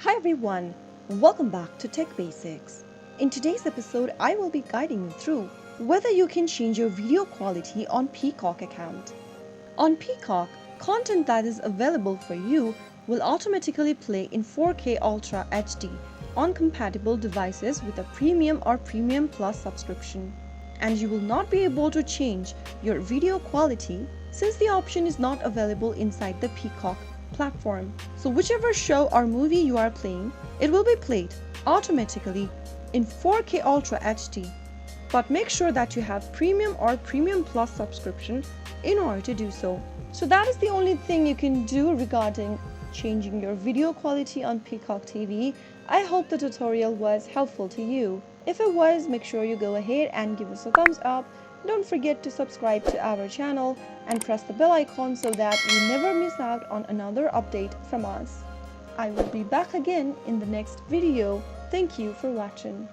Hi everyone, welcome back to Tech Basics. In today's episode, I will be guiding you through whether you can change your video quality on Peacock account. On Peacock, content that is available for you will automatically play in 4K Ultra HD on compatible devices with a Premium or Premium Plus subscription. And you will not be able to change your video quality since the option is not available inside the Peacock platform. So whichever show or movie you are playing, it will be played automatically in 4K Ultra HD. But make sure that you have Premium or Premium Plus subscription in order to do so. So that is the only thing you can do regarding changing your video quality on Peacock TV. I hope the tutorial was helpful to you. If it was, make sure you go ahead and give us a thumbs up. Don't forget to subscribe to our channel and press the bell icon so that you never miss out on another update from us. I will be back again in the next video. Thank you for watching.